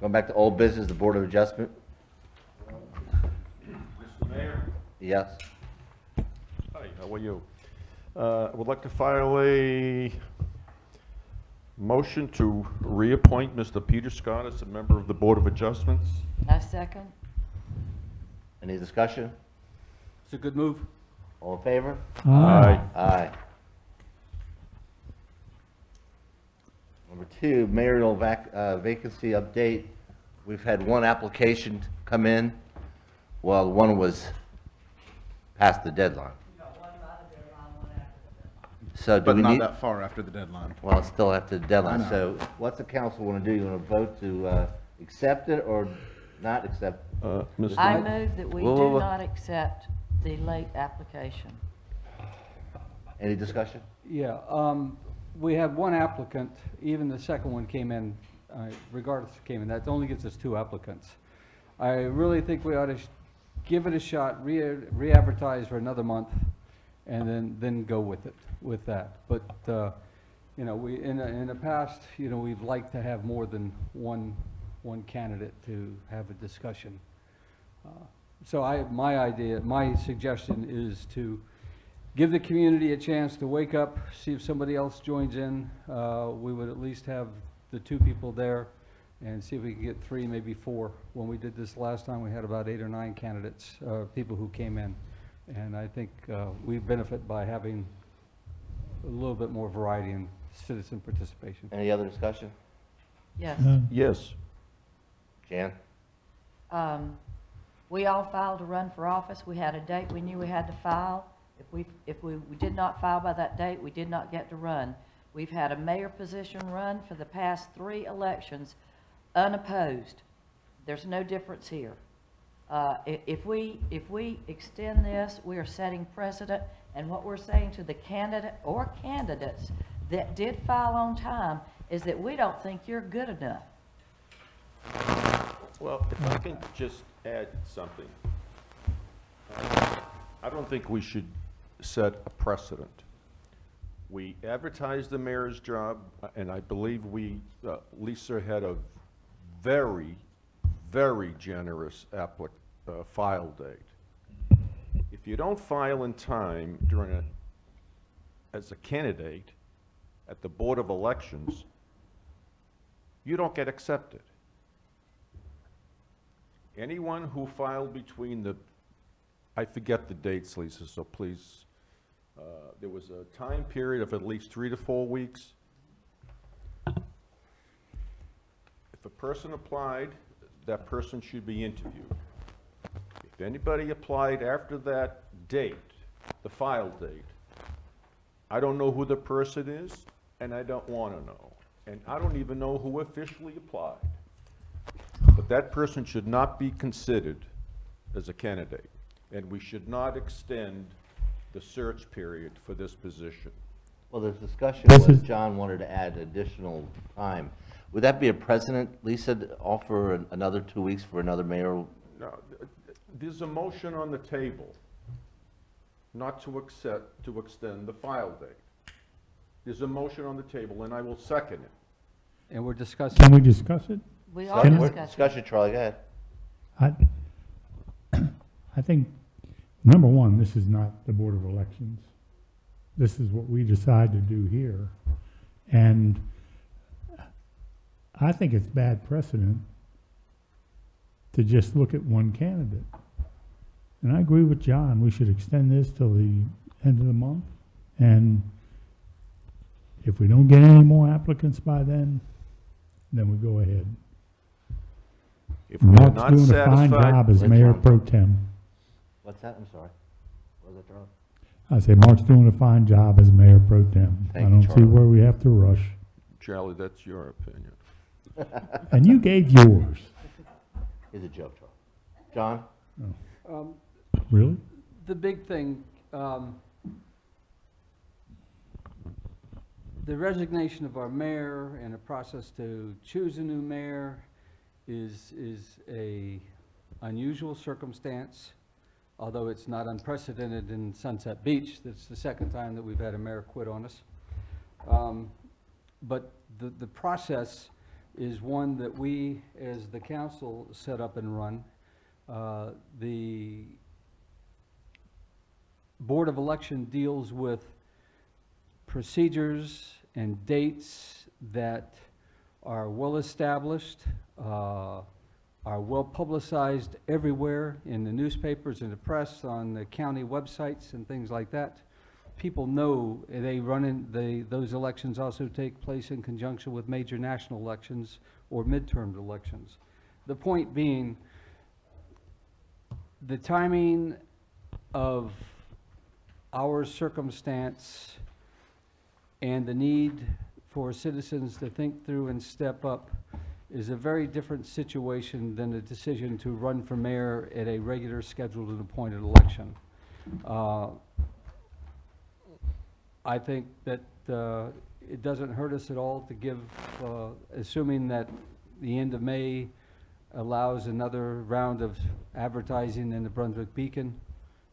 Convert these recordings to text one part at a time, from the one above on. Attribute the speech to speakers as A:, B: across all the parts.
A: Going back to old business, the Board of Adjustment?
B: Mr. Mayor?
A: Yes.
B: Hi, how are you? I would like to file a motion to reappoint Mr. Peter Scott as a member of the Board of Adjustments.
C: I second.
A: Any discussion?
D: It's a good move.
A: All in favor?
B: Aye.
A: Aye. Number 2, mayoral vacancy update. We've had one application come in, while one was past the deadline. So do
E: But
A: we
E: not
A: need,
E: that far after the deadline.
A: well, it's still after the deadline,
E: I know.
A: so what's the council want to do? You want to vote to accept it or not accept?
B: Mr.
C: I
B: Ma-
C: move that we
A: Whoa, whoa,
C: do
A: whoa.
C: not accept the late application.
A: Any discussion?
D: Yeah, we have one applicant, even the second one came in, regardless who came in, that only gives us 2 applicants. I really think we ought to give it a shot, re-advertise for another month, and then go with it, with that. But, you know, we, in the past, you know, we've liked to have more than one candidate to have a discussion. So my suggestion is to give the community a chance to wake up, see if somebody else joins in. We would at least have the 2 people there and see if we can get 3, maybe 4. When we did this last time, we had about 8 or 9 candidates, people who came in. And I think we benefit by having a little bit more variety in citizen participation.
A: Any other discussion?
C: Yes.
B: Yes.
A: Jan?
C: We all filed to run for office. We had a date we knew we had to file. If we did not file by that date, we did not get to run. We've had a mayor position run for the past 3 elections unopposed. There's no difference here. If we extend this, we are setting precedent, and what we're saying to the candidate or candidates that did file on time is that we don't think you're good enough.
B: Well, if I can just add something. I don't think we should set a precedent. We advertised the mayor's job, and I believe Lisa had a very, very generous file date. If you don't file in time as a candidate at the Board of Elections, you don't get accepted. Anyone who filed between I forget the dates, Lisa, so please, there was a time period of at least 3 to 4 weeks. If a person applied, that person should be interviewed. If anybody applied after that date, the file date, I don't know who the person is, and I don't want to know. And I don't even know who officially applied. But that person should not be considered as a candidate, and we should not extend the search period for this position.
A: Well, there's discussion was John wanted to add additional time. Would that be a precedent, Lisa, to offer another 2 weeks for another mayor?
B: Now, there's a motion on the table not to extend the file date. There's a motion on the table, and I will second it.
D: And we're discussing.
F: Can we discuss it?
C: We are
A: Discussion,
C: discussing.
A: discussion, Charlie, go ahead.
F: I think, number one, this is not the Board of Elections. This is what we decide to do here. And I think it's bad precedent to just look at one candidate. And I agree with John, we should extend this till the end of the month. And if we don't get any more applicants by then we go ahead.
B: If we're
F: Mark's
B: not
F: doing a fine
B: satisfied,
F: job as
A: Let's
F: mayor
A: run.
F: pro tem.
A: What's that? I'm sorry. What was that, Charlie?
F: I say Mark's doing a fine job as mayor pro tem.
A: Thank
F: I
A: you,
F: don't see
A: Charlie.
F: where we have to rush.
B: Charlie, that's your opinion.
F: And you gave yours.
A: It's a joke, Charlie. John?
F: Really?
D: The big thing, the resignation of our mayor and the process to choose a new mayor is a unusual circumstance, although it's not unprecedented in Sunset Beach. That's the second time that we've had a mayor quit on us. But the process is one that we, as the council, set up and run. The Board of Election deals with procedures and dates that are well-established, are well-publicized everywhere in the newspapers and the press, on the county websites and things like that. People know those elections also take place in conjunction with major national elections or midterm elections. The point being, the timing of our circumstance and the need for citizens to think through and step up is a very different situation than the decision to run for mayor at a regular scheduled and appointed election. I think that it doesn't hurt us at all to give, assuming that the end of May allows another round of advertising in the Brunswick Beacon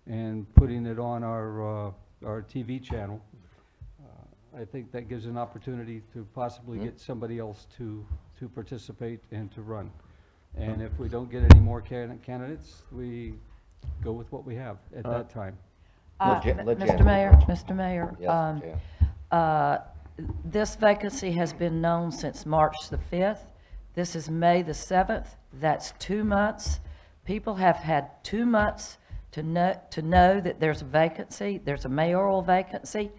D: and putting it on our TV channel. I think that gives an opportunity to possibly get somebody else to participate and to run. And if we don't get any more candidates, we go with what we have at that time.
A: Let Jan
C: Mr. Mayor, Mr. Mayor,
A: Yes, Jan.
C: this vacancy has been known since March the 5th. This is May the 7th. That's 2 months. People have had 2 months to know that there's a vacancy, there's a mayoral vacancy,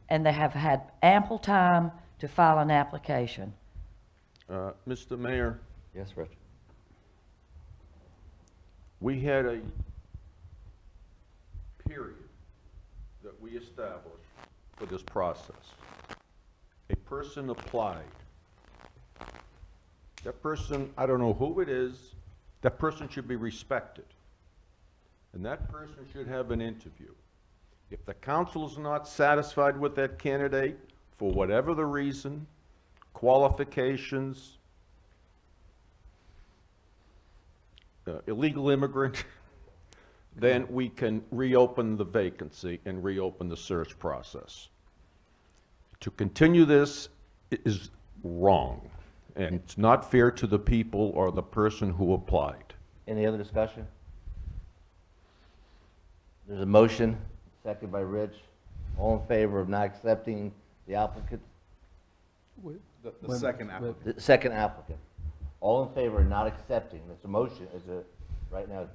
C: and they have had ample time to file an application.
B: Mr. Mayor,
A: Yes, Rich.
B: we had a period that we established for this process. A person applied. That person, I don't know who it is, that person should be respected. And that person should have an interview. If the council is not satisfied with that candidate, for whatever the reason, qualifications, illegal immigrant, then we can reopen the vacancy and reopen the search process. To continue this is wrong, and it's not fair to the people or the person who applied.
A: Any other discussion? There's a motion, second by Rich. All in favor of not accepting the applicant,
E: The second applicant.
A: the second applicant? All in favor of not accepting, it's a motion, is it, right now?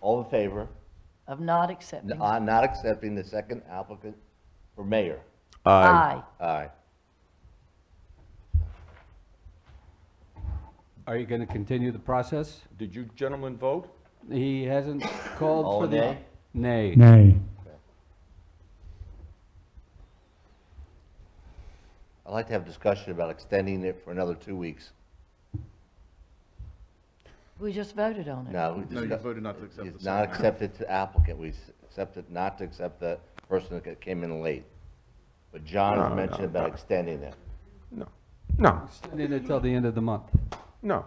A: All in favor,
C: Of not accepting.
A: not accepting the second applicant for mayor?
C: Aye.
A: Aye.
D: Are you going to continue the process?
B: Did you gentlemen vote?
D: He hasn't called
A: All
D: for the...
A: nay?
D: Nay.
F: Nay.
A: I'd like to have a discussion about extending it for another 2 weeks.
C: We just voted on it.
A: No, we
E: No, you
A: discussed-
E: voted not to accept the
A: It's not
E: second
A: accepted to applicant, we accepted not to accept the person that came in late. But John has
B: No,
A: mentioned
B: no,
A: about
B: no.
A: extending it.
B: No. No,
D: Extending it till the end of the month.
B: no.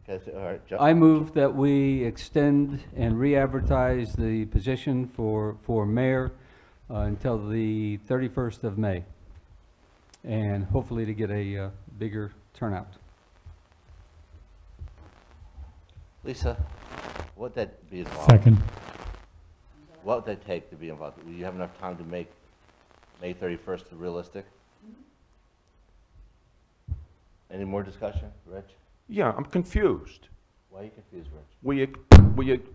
A: Okay, so, all right, John.
D: I move that we extend and re-advertise the position for mayor until the 31st of May, and hopefully to get a bigger turnout.
A: Lisa, what'd that be involved?
F: Second.
A: What would that take to be involved? Will you have enough time to make May 31st realistic? Any more discussion, Rich?
B: Yeah, I'm confused.
A: Why are you confused, Rich?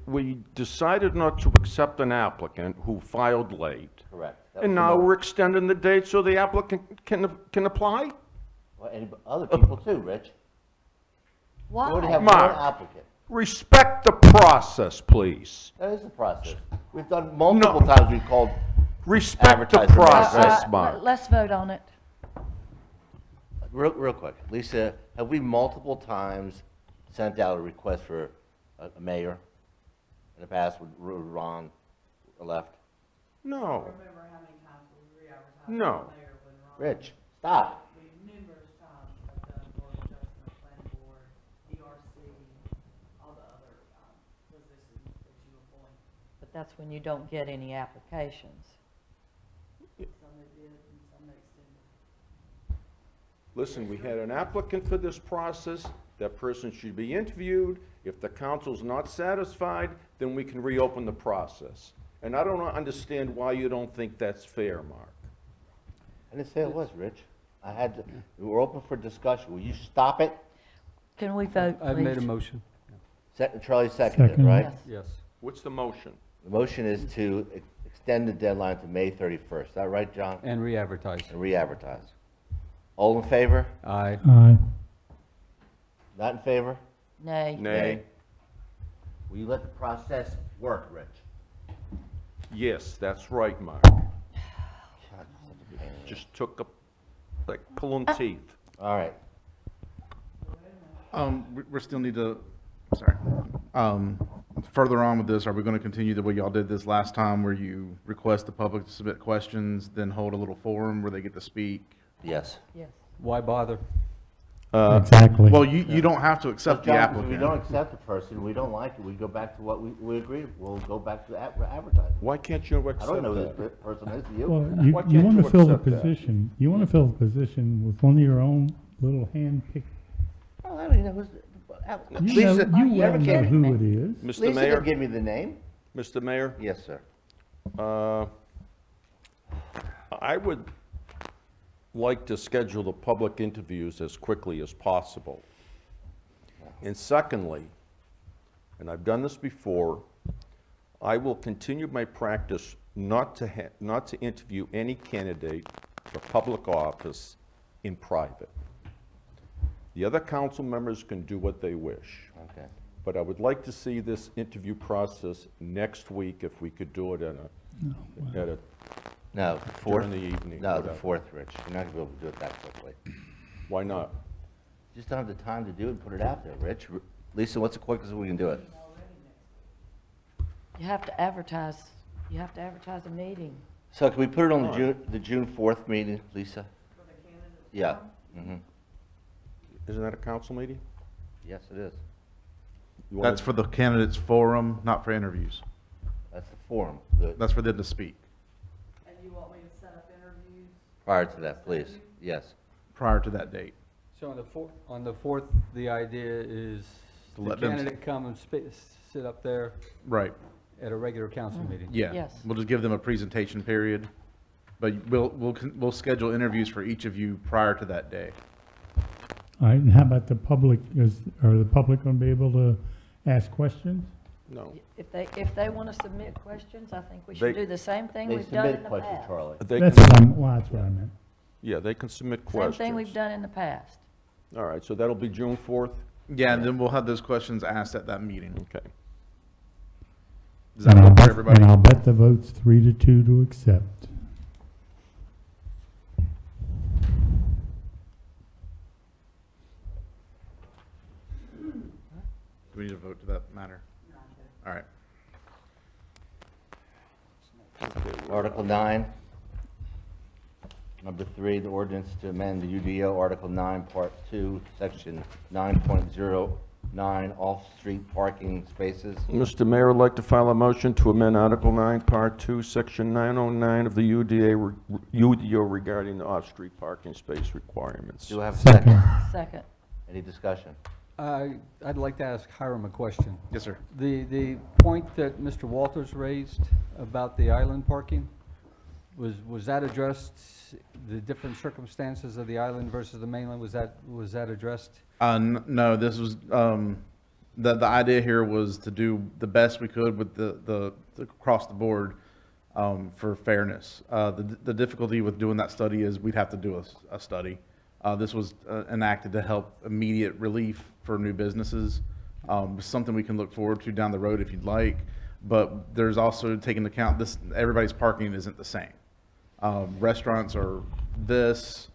B: We decided not to accept an applicant who filed late,
A: Correct. That was
B: and
A: the
B: now
A: mo-
B: we're extending the date so the applicant can apply?
A: Well, and other people too, Rich. We already have
C: Why?
A: one
B: Mark.
A: applicant.
B: Respect the process, please.
A: That is the process. We've done multiple times, we've called,
B: Respect the
A: Advertise the
B: process,
A: process.
B: Mark.
C: Let's vote on it.
A: real quick, Lisa, have we multiple times sent out a request for a mayor in the past when Ron left?
B: No,
G: Remember how many times we re-advertised
B: No.
G: the mayor when Ron?
A: Rich, stop.
G: We numerous times have done board adjustment, planning board, DRC, all the other, positions that you appoint.
C: But that's when you don't get any applications.
G: Some they did and some they extended.
B: listen, we had an applicant for this process, that person should be interviewed. If the council's not satisfied, then we can reopen the process. And I don't understand why you don't think that's fair, Mark.
A: I didn't say it was, Rich. We were open for discussion. Will you stop it?
C: Can we vote, please?
D: I've made a motion.
A: Charlie seconded,
F: Second.
A: right?
C: Yes.
D: Yes.
B: What's the motion?
A: The motion is to extend the deadline to May 31st. Is that right, John?
D: And re-advertise.
A: And re-advertise. All in favor?
D: Aye.
F: Aye.
A: Not in favor?
C: Nay.
B: Nay.
A: Will you let the process work, Rich?
B: Yes, that's right, Mark. Just took like pulling teeth.
A: All right.
E: We still need to, sorry. Further on with this, are we going to continue the way y'all did this last time, where you request the public to submit questions, then hold a little forum where they get to speak?
A: Yes.
C: Yes.
D: Why bother?
F: Exactly.
E: Well, you don't have to accept the
A: John, if
E: applicant.
A: we don't accept the person, we don't like it, we go back to what we agreed. We'll go back to advertising.
B: Why can't you
A: I
B: accept
A: don't know who
B: that?
A: this person is, do
F: Well,
A: you?
B: Why
F: you
B: can't
F: want
B: you
F: to fill the
B: accept that?
F: position, you want to fill the position with one of your own little hand-picked.
A: Oh, I don't even know who's.
F: You know,
A: Lisa,
F: you
A: never
F: well know
A: gave
F: who
A: me.
F: it is.
B: Mr.
A: Lisa
B: Mayor,
A: didn't give me the name.
B: Mr. Mayor,
A: Yes, sir.
B: I would like to schedule the public interviews as quickly as possible. And secondly, and I've done this before, I will continue my practice not to interview any candidate for public office in private. The other council members can do what they wish.
A: Okay.
B: But I would like to see this interview process next week, if we could do it at a
A: No, the fourth.
B: during the evening.
A: No, the
B: whatever.
A: fourth, Rich. You're not gonna be able to do it that quickly.
B: Why not?
A: Just don't have the time to do it and put it out there, Rich. Lisa, what's the quickest we can do it?
C: You have to advertise, you have to advertise a meeting.
A: So can we put it on
B: Alright.
A: the June 4th meeting, Lisa?
G: For the candidate.
A: Yeah. Mm-hmm.
B: Isn't that a council meeting?
A: Yes, it is.
B: You wanna-
E: That's for the candidates forum, not for interviews.
A: That's the forum.
E: That's for them to speak
G: And you want me to set up interviews?
A: Prior to that, please. Yes.
E: prior to that date.
D: So on the fourth, the idea is
E: To
D: the
E: let them-
D: candidate come and sit up there
E: Right,
D: at a regular council meeting.
E: yeah.
C: Yes.
E: We'll just give them a presentation period, but we'll schedule interviews for each of you prior to that day.
F: All right, and how about the public? Are the public going to be able to ask questions?
B: No.
C: If they want to submit questions, I think we
B: They-
C: should do the same thing
A: They
C: we've done in
A: submit
C: the
A: questions,
C: past.
A: Charlie.
B: They
F: That's
B: can,
F: that's what I meant.
B: yeah, they can submit
C: Same
B: questions.
C: thing we've done in the past.
B: All right, so that'll be June 4th?
E: Yeah, and then we'll have those questions asked at that meeting.
B: Okay.
E: Does that
F: And I'll
E: work for
F: bet-
E: everybody?
F: And I'll bet the vote's 3-2 to accept.
E: Do we need to vote to that matter? All right.
A: Article 9. Number 3, the ordinance to amend the UDO, Article 9, Part 2, Section 9.09, off-street parking spaces.
B: Mr. Mayor, I'd like to file a motion to amend Article 9, Part 2, Section 909 of the UDO regarding the off-street parking space requirements.
A: Do I have a second?
C: Second.
A: Any discussion?
D: I'd like to ask Hiram a question.
E: Yes, sir.
D: The point that Mr. Walters raised about the island parking, was that addressed, the different circumstances of the island versus the mainland, was that addressed?
E: No, this was, the idea here was to do the best we could with the across the board, for fairness. The difficulty with doing that study is we'd have to do a study. This was enacted to help immediate relief for new businesses. Something we can look forward to down the road if you'd like, but there's also taking into account this, everybody's parking isn't the same. Restaurants are this,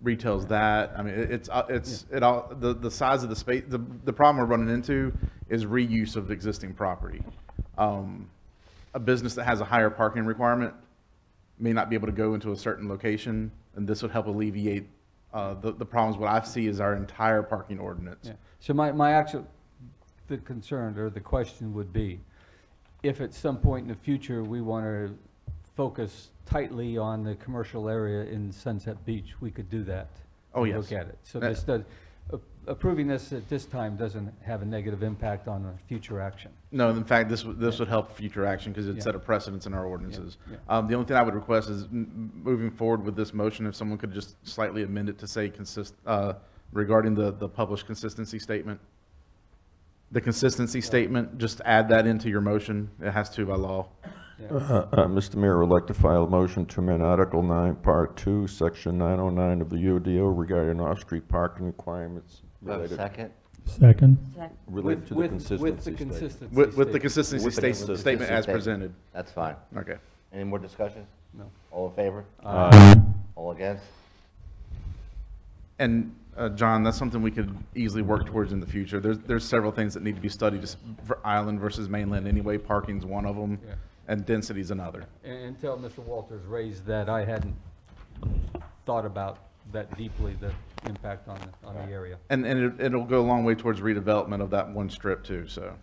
E: retail's that. I mean, the size of the space, the problem we're running into is reuse of existing property. A business that has a higher parking requirement may not be able to go into a certain location, and this would help alleviate the problems. What I see is our entire parking ordinance.
D: Yeah. So the concern or the question would be, if at some point in the future we want to focus tightly on the commercial area in Sunset Beach, we could do that.
E: Oh,
D: and
E: yes.
D: Look at it. So
E: That-
D: this does, approving this at this time doesn't have a negative impact on the future action.
E: No, in fact, this would help future action because it
D: Yeah.
E: set a precedence in our ordinances.
D: yeah.
E: The only thing I would request is moving forward with this motion, if someone could just slightly amend it to say regarding the published consistency statement. The consistency statement, just add that into your motion. It has to by law.
B: Mr. Mayor, I'd like to file a motion to amend Article 9, Part 2, Section 909 of the UDO regarding off-street parking requirements
A: Do I have a
B: related
A: second?
F: Second?
B: related to the consistency
D: With the
B: statement.
D: consistency
E: With the
D: statement.
E: consistency
B: With the consistency
E: statement as
A: statement.
E: presented.
A: That's fine.
E: Okay.
A: Any more discussion?
D: No.
A: All in favor?
B: Aye.
A: All against?
E: And, John, that's something we could easily work towards in the future. There's several things that need to be studied, just for island versus mainland anyway. Parking's one of them,
D: Yeah.
E: and density's another.
D: Until Mr. Walters raised that, I hadn't thought about that deeply, the impact on the area.
E: And it'll go a long way towards redevelopment of that one strip too, so.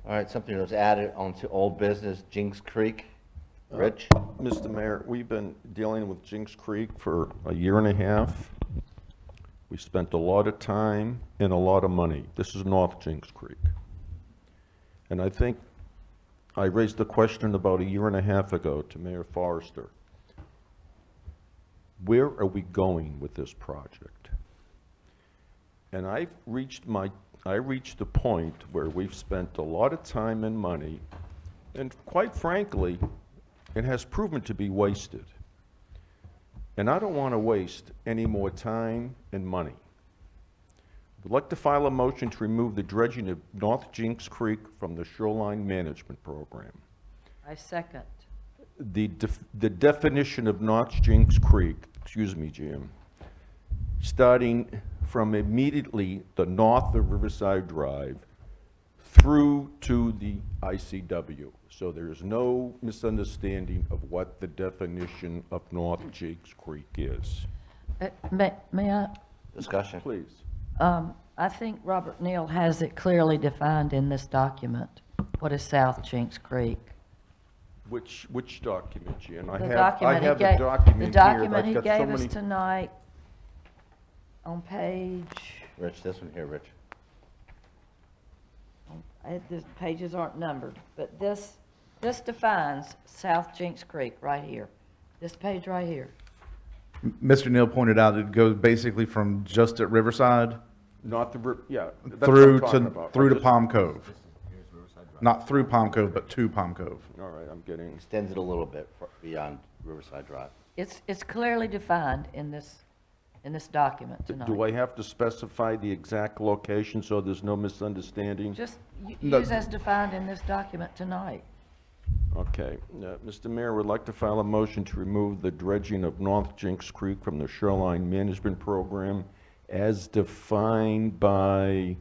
A: All right, something that was added onto old business, Jinks Creek. Rich?
B: Mr. Mayor, we've been dealing with Jinks Creek for a year and a half. We spent a lot of time and a lot of money. This is North Jinks Creek. And I think I raised the question about a year and a half ago to Mayor Forrester. Where are we going with this project? And I reached the point where we've spent a lot of time and money, and quite frankly, it has proven to be wasted. And I don't want to waste any more time and money. I'd like to file a motion to remove the dredging of North Jinks Creek from the shoreline management program.
C: I second.
B: The definition of North Jinks Creek, excuse me, Jim, starting from immediately the north of Riverside Drive through to the ICW. So there's no misunderstanding of what the definition of North Jinks Creek is.
C: May I?
A: Discussion?
B: Please.
C: I think Robert Neal has it clearly defined in this document. What is South Jinks Creek?
B: Which document, Jan? I
C: The
B: have
C: document he
B: the
C: gave-
B: document here.
C: The document
B: I've
C: he
B: got so
C: gave us
B: many-
C: tonight on page,
A: Rich, this one here, Rich.
C: the pages aren't numbered, but this defines South Jinks Creek right here. This page right here.
E: Mr. Neal pointed out it goes basically from just at Riverside
B: Not the, yeah. that's what I'm
E: through
B: talking
E: to,
B: about.
E: through
B: I'm
E: to
B: just-
E: Palm Cove. Not through Palm Cove, but to Palm Cove.
B: All right, I'm getting,
A: Extends it a little bit beyond Riverside Drive.
C: It's clearly defined in this document tonight.
B: do I have to specify the exact location so there's no misunderstanding?
C: Just
E: No.
C: use as defined in this document tonight.
B: Okay. Mr. Mayor, would like to file a motion to remove the dredging of North Jinks Creek from the shoreline management program as defined by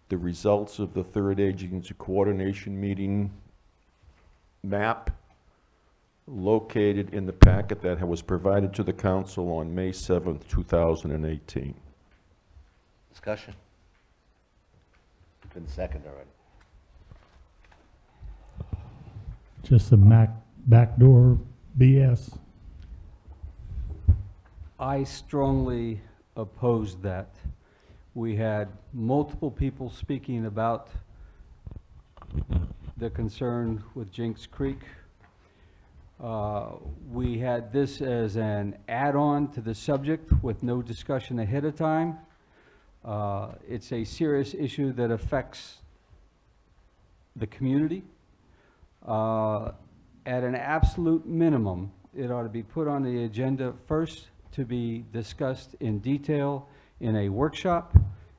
B: the results of the third agency coordination meeting map located in the packet that was provided to the council on May 7th, 2018.
A: Discussion? Been second already.
F: Just some backdoor BS.
D: I strongly opposed that. We had multiple people speaking about the concern with Jinks Creek. We had this as an add-on to the subject with no discussion ahead of time. It's a serious issue that affects the community. At an absolute minimum, it ought to be put on the agenda first to be discussed in detail in a workshop,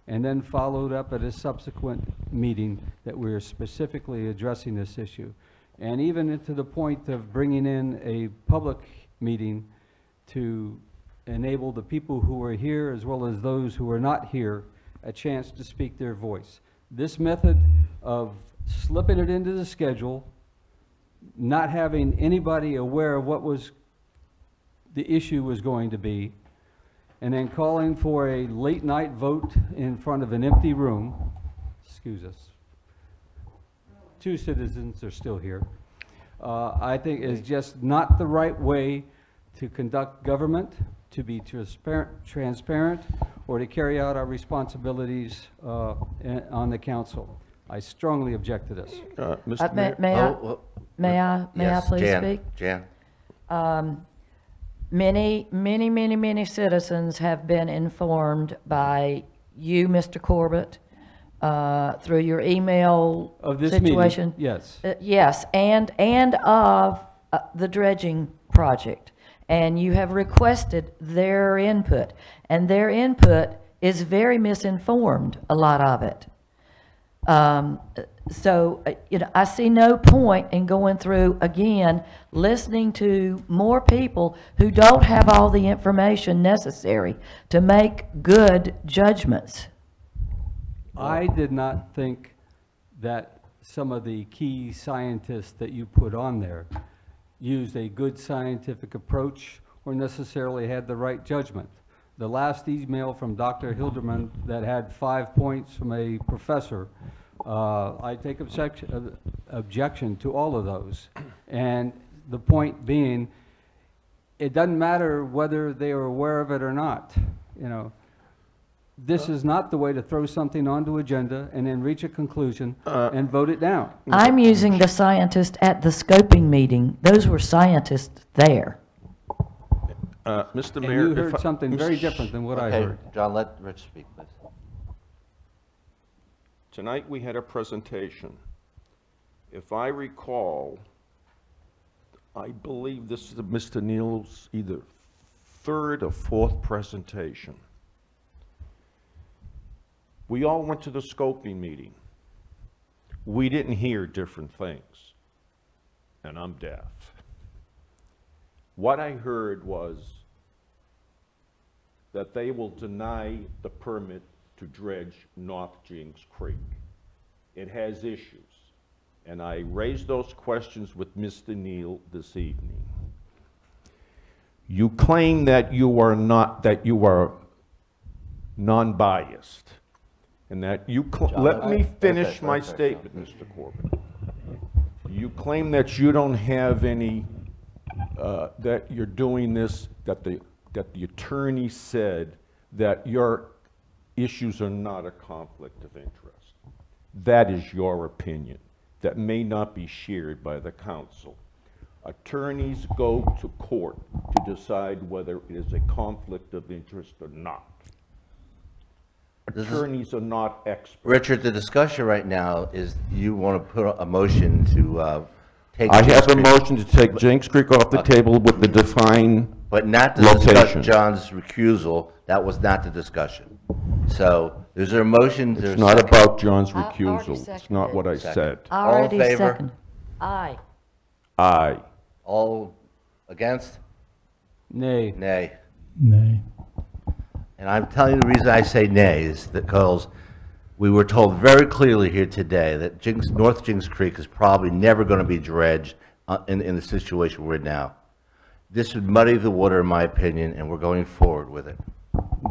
D: and then followed up at a subsequent meeting that we're specifically addressing this issue. And even to the point of bringing in a public meeting to enable the people who are here, as well as those who are not here, a chance to speak their voice. This method of slipping it into the schedule, not having anybody aware of what the issue was going to be, and then calling for a late night vote in front of an empty room, excuse us, two citizens are still here, I think is just not the right way to conduct government, to be transparent, or to carry out our responsibilities on the council. I strongly object to this.
B: Mr.
C: May
B: Mayor?
C: may I
A: Yes,
C: please
A: Jan,
C: speak?
A: Jan,
C: Many citizens have been informed by you, Mr. Corbett, through your email
D: Of this meeting,
C: situation.
D: yes.
C: Yes, and of the dredging project. And you have requested their input, and their input is very misinformed, a lot of it. So, I see no point in going through, again, listening to more people who don't have all the information necessary to make good judgments.
D: I did not think that some of the key scientists that you put on there used a good scientific approach or necessarily had the right judgment. The last email from Dr. Hilderman that had 5 points from a professor, I take objection to all of those. And the point being, it doesn't matter whether they are aware of it or not, you know. This is not the way to throw something onto agenda and then reach a conclusion and vote it down.
C: I'm using the scientist at the scoping meeting. Those were scientists there.
B: Mr.
D: And
B: Mayor,
D: you
B: if
D: heard
B: I-
D: something very different than what I
A: okay,
D: heard.
A: John, let Rich speak, please.
B: Tonight, we had a presentation. If I recall, I believe this is Mr. Neal's either third or fourth presentation. We all went to the scoping meeting. We didn't hear different things, and I'm deaf. What I heard was that they will deny the permit to dredge North Jinks Creek. It has issues, and I raised those questions with Mr. Neal this evening. You claim that you are non-biased, and that you, let me finish my statement, Mr. Corbett. You claim that you don't have any, that you're doing this, that the attorney said that your issues are not a conflict of interest. That is your opinion. That may not be shared by the council. Attorneys go to court to decide whether it is a conflict of interest or not. Attorneys are not experts.
A: Richard, the discussion right now is you want to put a motion to take.
B: I have a
A: Jinks Creek,
B: motion to take Jinks Creek off the table with the defined
A: but not to discuss
B: location.
A: John's recusal. That was not the discussion. So, is there a motion? There's
B: It's not about John's
C: I already
B: recusal. It's
C: seconded
B: not what I
A: Second.
B: said.
C: I
A: All in
C: already
A: favor?
C: seconded. Aye.
B: Aye.
A: All against?
D: Nay.
A: Nay.
F: Nay.
A: And I'm telling you the reason I say nay is because we were told very clearly here today that North Jinks Creek is probably never going to be dredged in the situation we're in now. This would muddy the water, in my opinion, and we're going forward with it.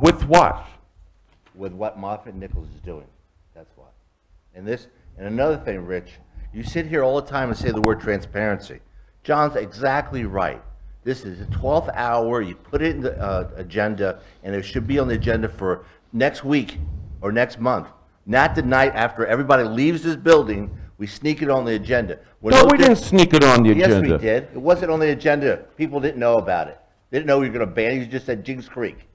B: With what?
A: With what Moffitt Nichols is doing. That's why. And another thing, Rich, you sit here all the time and say the word transparency. John's exactly right. This is the 12th hour, you put it in the agenda, and it should be on the agenda for next week or next month. Not the night after everybody leaves this building, we sneak it on the agenda.
B: No, we didn't sneak it on the agenda.
A: Yes, we did. It wasn't on the agenda. People didn't know about it. They didn't know we were going to ban it. You just said Jinks Creek.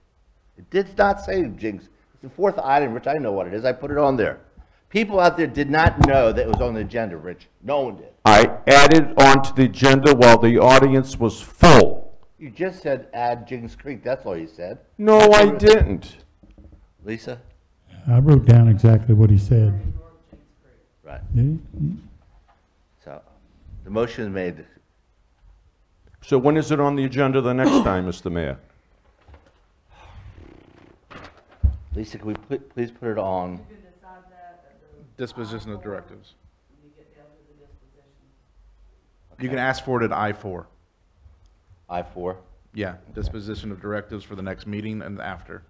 A: It did not say Jinks. It's the fourth item, Rich. I know what it is. I put it on there. People out there did not know that it was on the agenda, Rich. No one did.
B: I added onto the agenda while the audience was full.
A: You just said add Jinks Creek. That's all you said.
B: No, I didn't.
A: Lisa?
F: I wrote down exactly what he said.
A: Right.
F: Did he?
A: So, the motion is made.
B: So when is it on the agenda the next time, Mr. Mayor?
A: Lisa, can we please put it on?
G: You can decide that at the.
E: Disposition of directives.
G: When you get down to the disposition.
E: You can ask for it at I-4.
A: I-4?
E: Yeah, disposition of directives for the next meeting and after.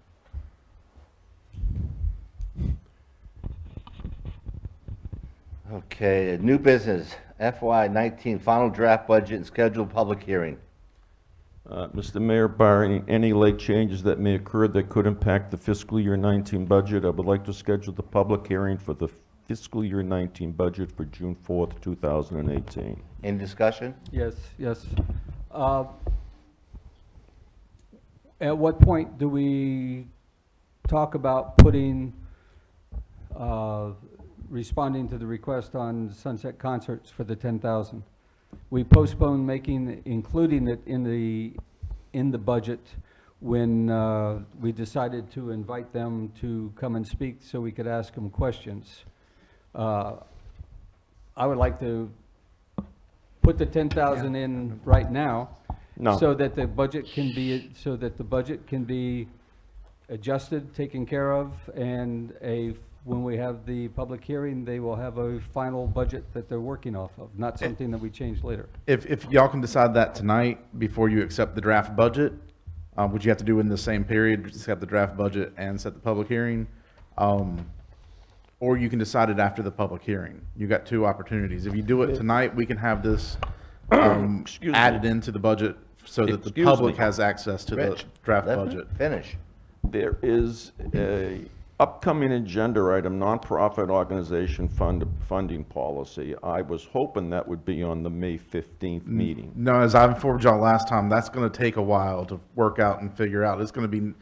A: Okay, new business, FY19 final draft budget and scheduled public hearing.
B: Mr. Mayor, barring any late changes that may occur that could impact the fiscal year 19 budget, I would like to schedule the public hearing for the fiscal year 19 budget for June 4th, 2018.
A: Any discussion?
D: Yes, yes. At what point do we talk about putting, responding to the request on Sunset Concerts for the 10,000? We postponed including it in the budget when we decided to invite them to come and speak so we could ask them questions. I would like to put the 10,000 in right now.
B: No.
D: So that the budget can be adjusted, taken care of, and when we have the public hearing, they will have a final budget that they're working off of, not something that we change later.
E: If y'all can decide that tonight before you accept the draft budget, which you have to do in the same period, accept the draft budget and set the public hearing, or you can decide it after the public hearing. You got two opportunities. If you do it tonight, we can have this
B: Excuse me.
E: added into the budget so that the
B: Excuse
E: public
B: me.
E: has access to the
A: Rich,
E: draft
A: let me
E: budget.
A: Finish.
B: There is a upcoming agenda item, nonprofit organization funding policy. I was hoping that would be on the May 15th meeting.
E: No, as I informed y'all last time, that's gonna take a while to work out and figure out. It's gonna be,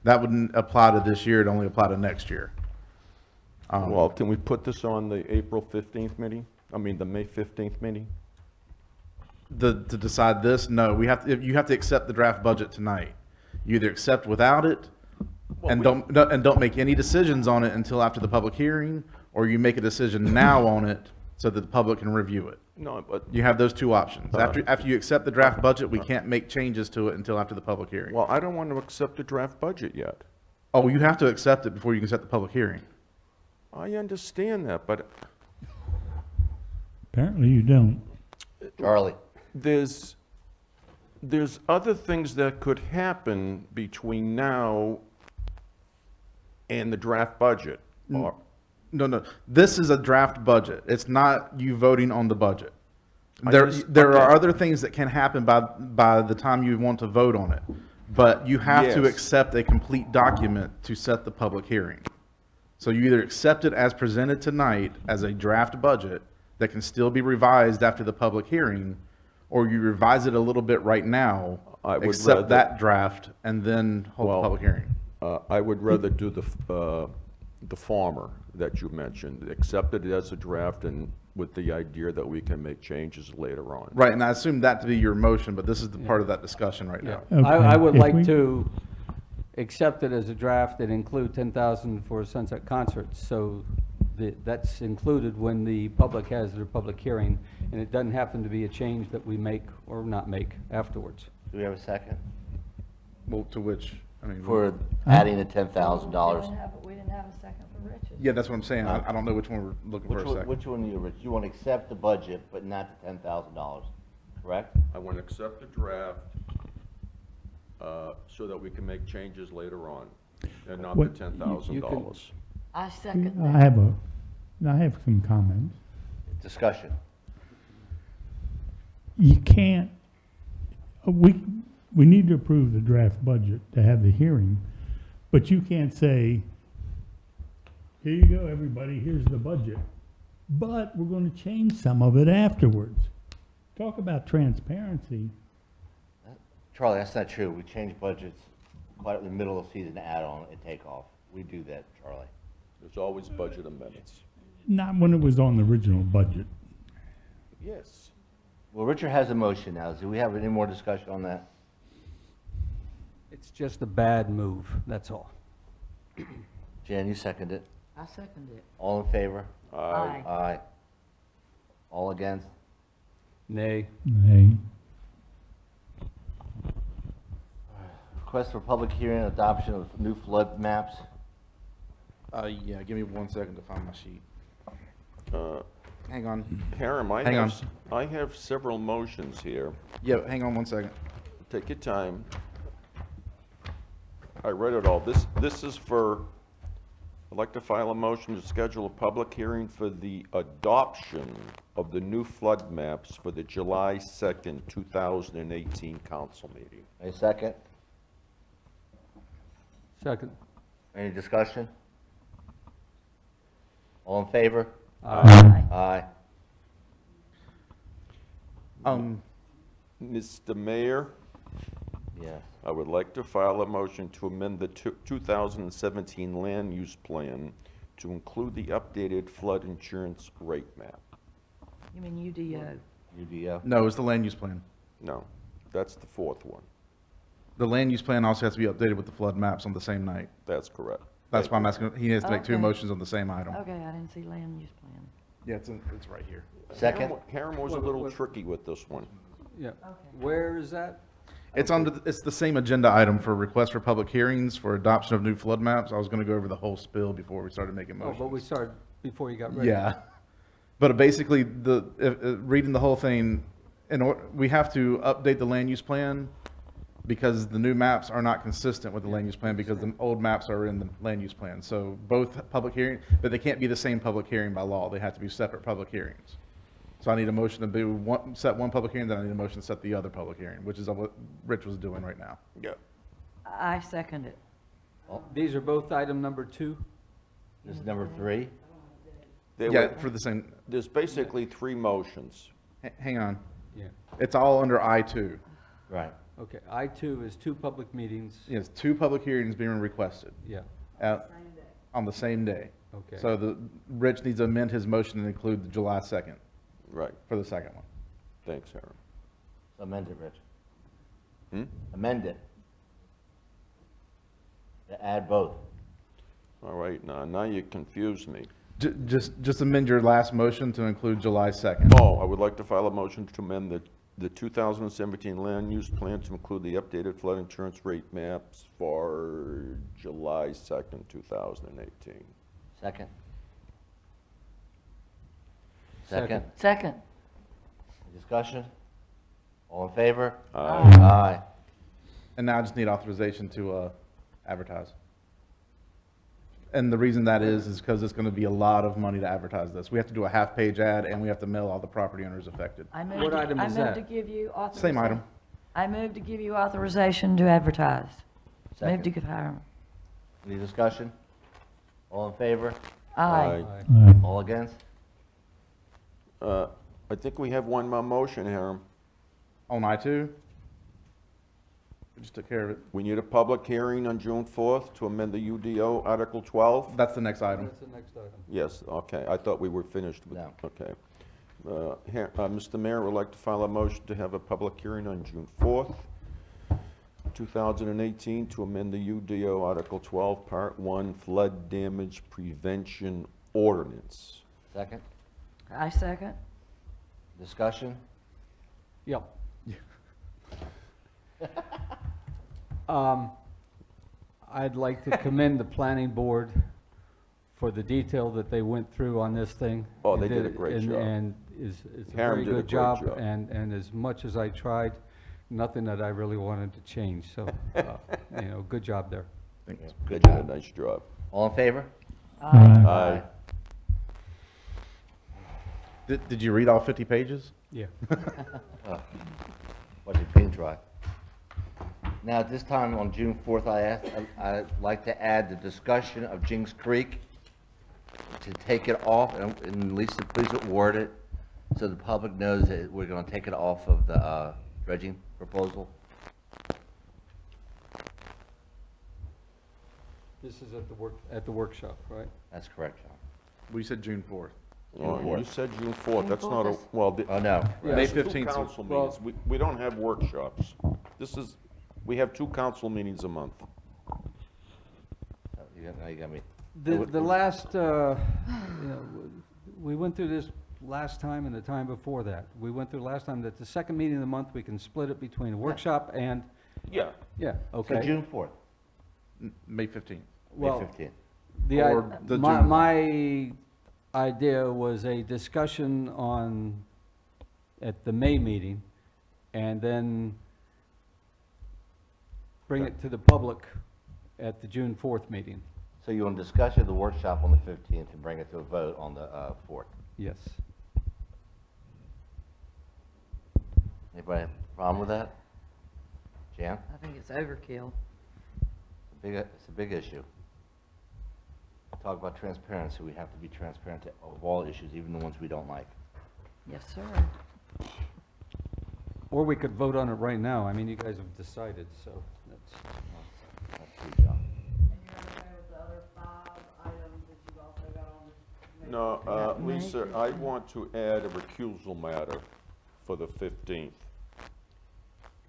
E: that wouldn't apply to this year, it'd only apply to next year.
B: Well, can we put this on the April 15th meeting? I mean, the May 15th meeting?
E: To decide this, no, you have to accept the draft budget tonight. You either accept without it, and don't make any decisions on it until after the public hearing, or you make a decision now on it so that the public can review it.
B: No, but,
E: You have those two options. After you accept the draft budget, we can't make changes to it until after the public hearing.
B: well, I don't want to accept the draft budget yet.
E: Oh, you have to accept it before you can set the public hearing.
B: I understand that, but
F: Apparently you don't.
A: Charlie?
B: there's other things that could happen between now and the draft budget. Or,
E: No, this is a draft budget. It's not you voting on the budget.
B: I
E: There
B: just-
E: are
B: okay.
E: other things that can happen by the time you want to vote on it. But you have to
B: Yes.
E: accept a complete document to set the public hearing. So you either accept it as presented tonight as a draft budget that can still be revised after the public hearing, or you revise it a little bit right now,
B: I would
E: accept
B: rather-
E: that draft, and then hold
B: Well,
E: the public hearing.
B: I would rather do the former that you mentioned, accept it as a draft and with the idea that we can make changes later on.
E: Right, and I assume that to be your motion, but this is the part of that discussion right now.
F: Okay,
D: I would
F: if
D: like
F: we-
D: to accept it as a draft and include 10,000 for Sunset Concerts, so that's included when the public has their public hearing, and it doesn't happen to be a change that we make or not make afterwards.
A: Do we have a second?
E: Well, to which, I mean.
A: For adding the $10,000?
C: We didn't have a second for Rich's.
E: Yeah, that's what I'm saying. I don't know which one we're looking for a second.
A: Which one you, Rich? You want to accept the budget, but not the $10,000, correct?
B: I want to accept the draft so that we can make changes later on, and not the
F: What-
B: $10,000.
C: I second
F: I
C: that.
F: have some comments.
A: Discussion.
F: You can't, we need to approve the draft budget to have the hearing, but you can't say, here you go, everybody, here's the budget. But we're going to change some of it afterwards. Talk about transparency.
A: Charlie, that's not true. We change budgets quite in the middle of the season, add on and take off. We do that, Charlie.
B: There's always budget amendments.
F: Not when it was on the original budget.
B: Yes.
A: Well, Richard has a motion now. Do we have any more discussion on that?
D: It's just a bad move, that's all.
A: Jan, you second it.
C: I second it.
A: All in favor?
C: Aye.
A: Aye. All against?
D: Nay.
F: Nay.
A: Request for public hearing and adoption of new flood maps.
E: Yeah, give me 1 second to find my sheet.
B: Uh,
E: Hang on.
B: Hiram,
E: Hang on.
B: I have several motions here.
E: Yeah, hang on 1 second.
B: Take your time. I read it all. This is for I'd like to file a motion to schedule a public hearing for the adoption of the new flood maps for the July 2nd, 2018 council meeting.
A: A second?
D: Second.
A: Any discussion? All in favor?
C: Aye.
A: Aye.
B: Mr. Mayor,
A: Yes.
B: I would like to file a motion to amend the 2017 land use plan to include the updated flood insurance rate map.
C: You mean UDO?
A: UDO?
E: No, it's the land use plan.
B: No, that's the fourth one.
E: The land use plan also has to be updated with the flood maps on the same night.
B: That's correct.
E: That's why I'm asking, he has to make two
C: Okay.
E: motions on the same item.
C: Okay, I didn't see land use plan.
E: Yeah, it's right here.
A: Second?
B: Karen was a
D: Wait,
B: little
D: wait.
B: tricky with this one.
D: Yeah.
C: Okay.
D: Where is that?
E: It's it's the same agenda item for request for public hearings for adoption of new flood maps. I was gonna go over the whole spill before we started making
D: Oh,
E: motions.
D: but we started before you got ready.
E: Yeah. But basically, reading the whole thing, we have to update the land use plan because the new maps are not consistent with the land use plan because the old maps are in the land use plan. So both public hearing, but they can't be the same public hearing by law. They have to be separate public hearings. So I need a motion to set one public hearing, then I need a motion to set the other public hearing, which is what Rich was doing right now.
B: Yeah.
C: I second it.
D: These are both item number 2?
A: This is number 3?
E: Yeah, for the same,
B: There's basically three motions.
E: hang on.
D: Yeah.
E: It's all under I-2.
A: Right.
D: Okay, I-2 is 2 public meetings.
E: Yes, 2 public hearings being requested
D: Yeah,
E: on the same day.
D: okay.
E: So Rich needs to amend his motion and include the July 2nd
B: Right.
E: for the second one.
B: Thanks, Aaron.
A: Amend it, Rich.
B: Hmm?
A: Amend it. To add both.
B: All right, now you confused me.
E: Just amend your last motion to include July 2nd.
B: Oh, I would like to file a motion to amend the 2017 land use plan to include the updated flood insurance rate maps for July 2nd, 2018.
A: Second?
D: Second.
C: Second.
A: Discussion? All in favor?
B: Aye.
A: Aye.
E: And now I just need authorization to advertise. And the reason that is because it's going to be a lot of money to advertise this. We have to do a half-page ad, and we have to mail all the property owners affected.
C: I moved
D: What
C: to-
D: item is
C: I moved
D: that?
C: to give you authorization.
E: Same item.
C: I moved to give you authorization to advertise. Move to
A: Second.
C: give hire.
A: Any discussion? All in favor?
C: Aye.
F: Aye.
A: All against?
B: I think we have one more motion, Hiram.
E: On I-2? We just took care of it.
B: We need a public hearing on June 4th to amend the UDO Article 12.
E: That's the next item.
D: That's the next item.
B: Yes, okay, I thought we were finished with,
A: No.
B: okay. Mr. Mayor, would like to file a motion to have a public hearing on June 4th, 2018, to amend the UDO Article 12, Part 1, Flood Damage Prevention Ordinance.
A: Second?
C: I second.
A: Discussion?
D: Yep. I'd like to commend the planning board for the detail that they went through on this thing.
B: Oh, they did a great
D: And-
B: job.
D: And it's a
B: Karen
D: very
B: did a
D: good
B: great
D: job,
B: job.
D: and as much as I tried, nothing that I really wanted to change, so, good job there.
E: Thanks.
B: They
A: Good
B: did a
A: job.
B: nice job.
A: All in favor?
F: Aye.
E: Did you read all 50 pages?
D: Yeah.
A: What's your paint dry? Now, at this time, on June 4th, I'd like to add the discussion of Jinks Creek, to take it off, and Lisa, please word it, so the public knows that we're gonna take it off of the dredging proposal.
D: This is at the workshop, right?
A: That's correct, John.
E: We said June 4th.
B: Oh, you
A: 4th.
B: said June 4th,
C: June
B: that's
C: 4th
B: not a,
C: is-
B: well,
A: Oh, no.
D: Yeah.
E: May
B: There's two
E: 15th 's-
B: council
D: well-
B: meetings. We don't have workshops. We have 2 council meetings a month.
A: Now you got me.
D: The last, we went through this last time and the time before that. We went through last time that the second meeting of the month, we can split it between a workshop and,
B: Yeah,
D: yeah,
A: So
D: okay.
A: June 4th,
E: May 15th.
A: May
D: Well,
A: 15th.
E: Or the
D: My,
E: June-
D: my idea was a discussion at the May meeting, and then bring it to the public at the June 4th meeting.
A: So you want to discuss it at the workshop on the 15th and bring it to a vote on the 4th?
D: Yes.
A: Anybody have a problem with that? Jan?
C: I think it's overkill.
A: It's a big issue. Talk about transparency. We have to be transparent of all issues, even the ones we don't like.
C: Yes, sir.
D: Or we could vote on it right now. I mean, you guys have decided, so that's,
A: That's true, John.
G: And you're okay with the other 5 items that you've also got on the?
B: No,
C: Yeah,
B: Lisa,
C: May
B: I want to add a recusal matter for the 15th.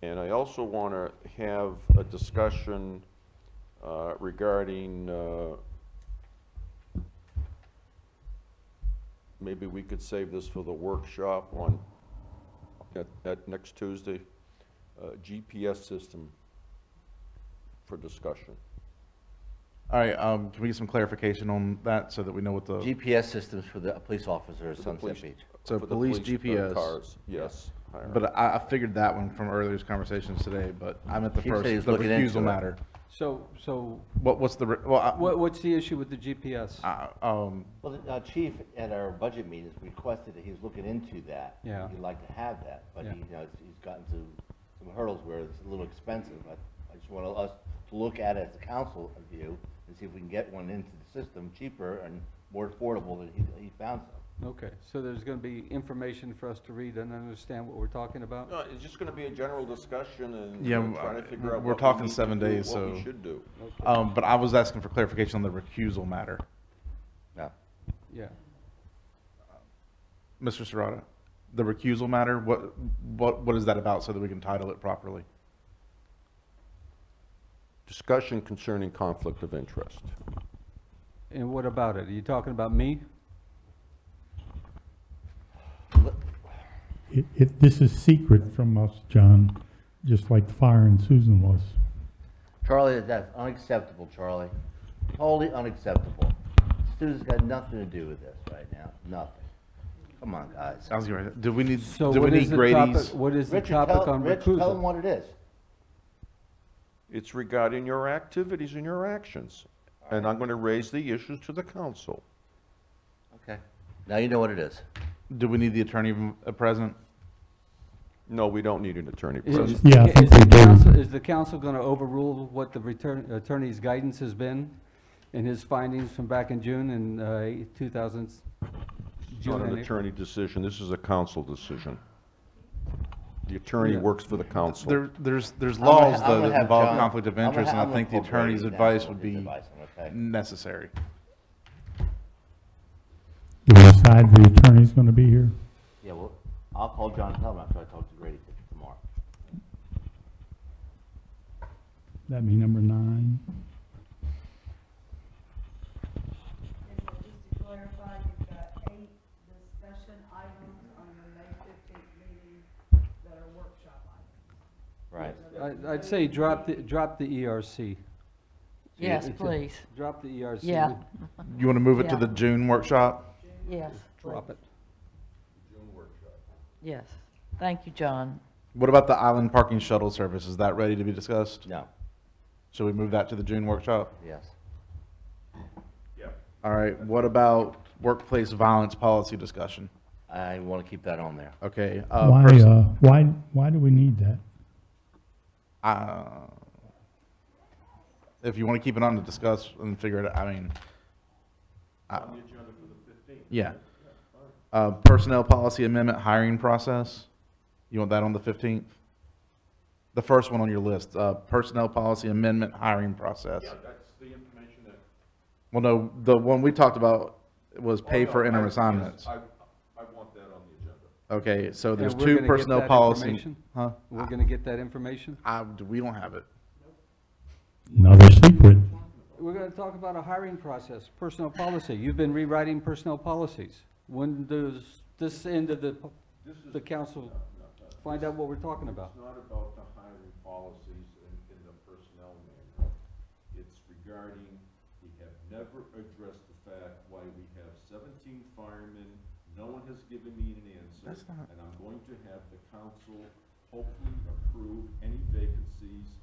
B: And I also want to have a discussion regarding, maybe we could save this for the workshop at next Tuesday, GPS system for discussion.
E: All right, can we get some clarification on that so that we know what the,
A: GPS systems for the police officers at
B: For the
A: Sunset
B: police-
A: Beach.
E: so
B: for the
E: police
B: police,
E: GPS.
B: Cars, yes. Hiram.
E: But I figured that one from earlier conversations today, but I meant the
A: Chief said
E: first,
A: he was
E: the
A: looking into
E: recusal
A: it.
E: matter.
D: so
E: What's the, well,
D: what's the issue with the GPS?
A: Well, the chief at our budget meetings requested that he was looking into that.
D: Yeah.
A: He'd like to have that, but
D: Yeah.
A: he's gotten to some hurdles where it's a little expensive. I just want us to look at it as a council view and see if we can get one into the system cheaper and more affordable than he found some.
D: Okay, so there's gonna be information for us to read and understand what we're talking about?
B: No, it's just gonna be a general discussion and
E: Yeah,
B: trying to figure out
E: we're
B: what we
E: talking
B: need to
E: 7
B: do,
E: days,
B: what we
E: so-
B: should do.
D: Okay,
E: but I was asking for clarification on the recusal matter.
A: No.
D: yeah.
E: Mr. Serrata, the recusal matter, what is that about so that we can title it properly?
B: Discussion concerning conflict of interest.
D: And what about it? Are you talking about me?
F: This is secret from us, John, just like the fire in Susan was.
A: Charlie, that's unacceptable, Charlie. Totally unacceptable. Stu's got nothing to do with this right now, nothing. Come on, guys.
E: Sounds good. Do we need,
D: So
E: do we
D: what is
E: need
D: the
E: Grady's?
D: topic, what is the
A: Richard,
D: topic on
A: Rich, tell them
D: recusal?
A: what it is.
B: It's regarding your activities and your actions. And I'm gonna raise the issues to the council.
A: Okay. Now you know what it is.
E: Do we need the attorney present?
B: No, we don't need an attorney
D: Is-
B: present.
F: Yeah, I think we do.
D: Is the council gonna overrule what the attorney's guidance has been in his findings from back in June in 2000?
B: It's not an attorney decision, this is a council decision. The attorney
D: Yeah.
B: works for the council.
E: There's
A: I'm
E: laws
A: gonna
E: that
A: have
E: involve
A: John-
E: conflict of
A: I'm gonna
E: interest, and
A: I'm
E: I
A: gonna
E: think the
A: pull Brady
E: attorney's
A: down
E: advice
A: with
E: would
A: his
E: be
A: advice, okay?
E: necessary.
F: Do we decide the attorney's gonna be here?
A: Yeah, well, I'll call John and tell him after I talk to Grady tomorrow.
F: That'd be number 9.
G: And so just to clarify, you've got 8 discussion items on the May 15th meeting that are workshop items.
A: Right.
D: I'd say drop the ERC.
C: Yes,
D: It's a-
C: please.
D: Drop the ERC.
C: Yeah.
E: You want to move it to
C: Yeah.
E: the June workshop?
C: Yes.
D: Drop it.
C: Yes. Thank you, John.
E: What about the island parking shuttle service? Is that ready to be discussed?
A: No,
E: Should we move that to the June workshop?
A: yes.
E: All right, what about workplace violence policy discussion?
A: I want to keep that on there.
E: Okay.
F: Why do we need that?
E: If you want to keep it on to discuss and figure it out, I mean. On the agenda for the 15th. Yeah. Personnel policy amendment hiring process. You want that on the 15th? The first one on your list, personnel policy amendment hiring process.
B: Yeah, that's the information that.
E: Well, no, the one we talked about was pay for interim assignments.
B: I want that on the agenda.
E: Okay, so there's
D: And we're
E: two
D: gonna get
E: personnel
D: that
E: policy.
D: information?
E: Huh?
D: We're gonna get that information?
E: We don't have it.
F: Another secret.
D: We're gonna talk about a hiring process, personnel policy. You've been rewriting personnel policies. When does this end of the council find out what we're talking about?
B: It's not about the hiring policies in the personnel manual. It's regarding, we have never addressed the fact why we have 17 firemen. No one has given me an answer.
E: That's not-
B: And I'm going to have the council hopefully approve any vacancies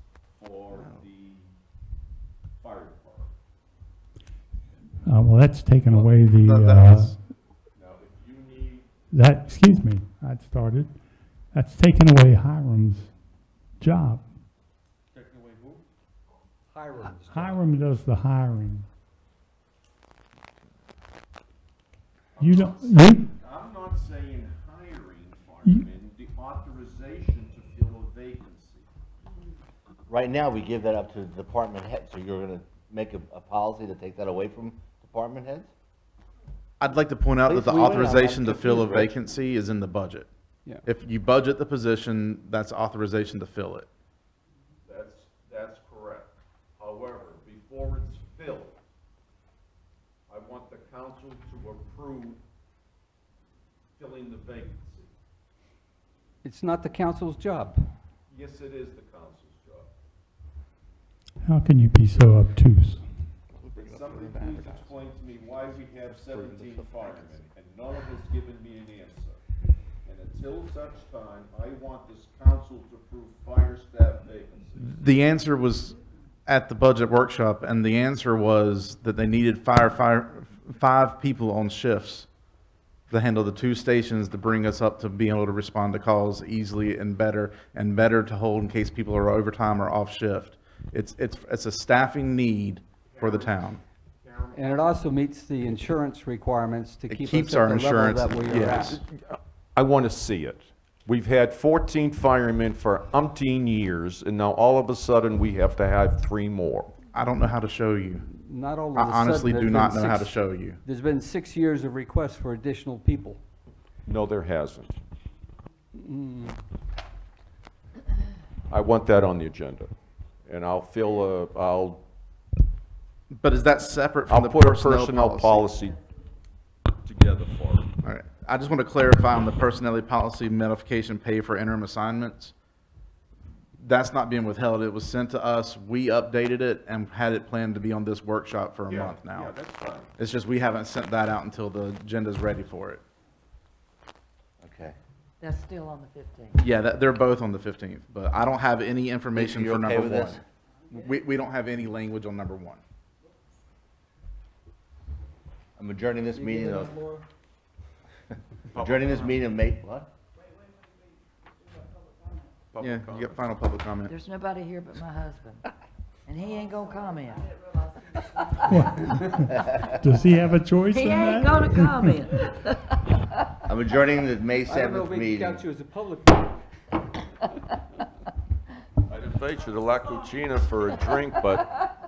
B: for the fire department.
F: Well, that's taken away the,
E: was-
F: excuse me, I'd started. That's taken away Hiram's job. Hiram does the hiring. You don't, you,
B: I'm not saying hiring firemen, the authorization to fill a vacancy.
A: Right now, we give that up to the department head, so you're gonna make a policy to take that away from department heads?
E: I'd like to point out that
A: Please
E: the
A: leave it. I'm
E: authorization to fill a
A: confused, Rich.
E: vacancy is in the budget.
D: Yeah.
E: If you budget the position, that's authorization to fill it.
B: That's correct. However, before it's filled, I want the council to approve filling the vacancy.
D: It's not the council's job.
B: Yes, it is the council's job.
F: how can you be so obtuse?
B: Can somebody please explain to me why we have 17 firemen, and no one has given me an answer? And until such time, I want this council to approve fire staff vacancies.
E: The answer was at the budget workshop, and the answer was that they needed five people on shifts to handle the 2 stations to bring us up to being able to respond to calls easily and better to hold in case people are overtime or off shift. It's a staffing need for the town.
D: And it also meets the insurance requirements to
E: It
D: keep
E: keeps
D: us at
E: our
D: the level
E: insurance,
D: that we are
E: yes.
D: at.
B: I want to see it. We've had 14 firemen for umpteen years, and now all of a sudden, we have to have 3 more.
E: I don't know how to show you.
D: Not all of a
E: I
D: sudden.
E: honestly
D: there's
E: do
D: been
E: not know how to
D: 6
E: show you.
D: There's been 6 years of requests for additional people.
B: No, there hasn't. I want that on the agenda, and I'll
E: But is that separate from the
B: put a
E: personnel
B: personnel
E: policy?
B: policy together for it.
E: All right. I just want to clarify on the personnel policy modification pay for interim assignments. That's not being withheld. It was sent to us. We updated it and had it planned to be on this workshop for a month now.
B: Yeah, that's fine.
E: It's just we haven't sent that out until the agenda's ready for it.
A: Okay.
C: That's still on the 15th.
E: Yeah, they're both on the 15th, but I don't have any information
A: Lisa,
E: for
A: you okay
E: number
A: with
E: one.
A: this?
E: We don't have any language on number 1.
A: I'm adjourning this meeting of, adjourning this meeting of May, what?
E: Yeah, you get final public comment.
C: There's nobody here but my husband, and he ain't gonna comment.
F: Does he have a choice
C: He
F: in
C: ain't
F: that?
C: gonna comment.
A: I'm adjourning the May
D: I don't know
A: 7th
D: if we can
A: meeting.
D: count you as a public.
B: I'd invite you to La Cucina for a drink, but